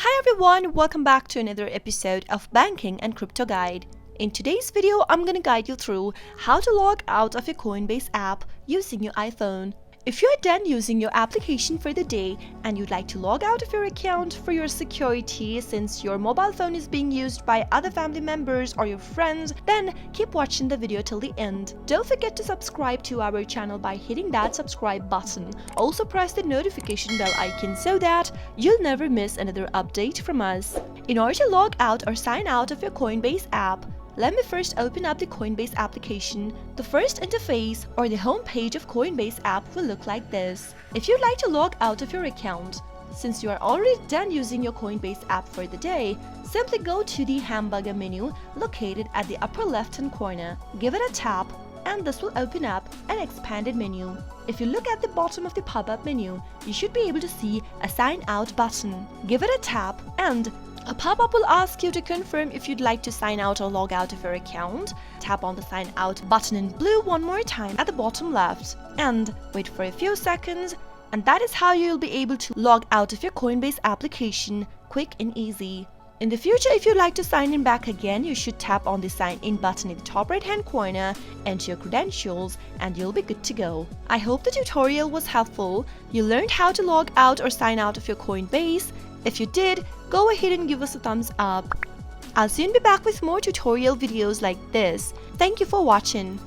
Hi everyone, welcome back to another episode of Banking and Crypto Guide. In today's video, I'm gonna guide you through how to log out of your Coinbase app using your iPhone. If you're done using your application for the day and you'd like to log out of your account for your security since your mobile phone is being used by other family members or your friends, then keep watching the video till the end. Don't forget to subscribe to our channel by hitting that subscribe button. Also press the notification bell icon so that you'll never miss another update from us. In order to log out or sign out of your Coinbase app, let me first open up the Coinbase application. The first interface or the home page of Coinbase app will look like this. If you'd like to log out of your account, since you are already done using your Coinbase app for the day, simply go to the hamburger menu located at the upper left-hand corner. Give it a tap and this will open up an expanded menu. If you look at the bottom of the pop-up menu, you should be able to see a sign out button. Give it a tap and a pop-up will ask you to confirm if you'd like to sign out or log out of your account. Tap on the sign out button in blue one more time at the bottom left and wait for a few seconds, and that is how you'll be able to log out of your Coinbase application quick and easy. In the future, if you'd like to sign in back again, you should tap on the sign in button in the top right hand corner, enter your credentials, and you'll be good to go. I hope the tutorial was helpful. You learned how to log out or sign out of your Coinbase. If you did, go ahead and give us a thumbs up. I'll soon be back with more tutorial videos like this. Thank you for watching.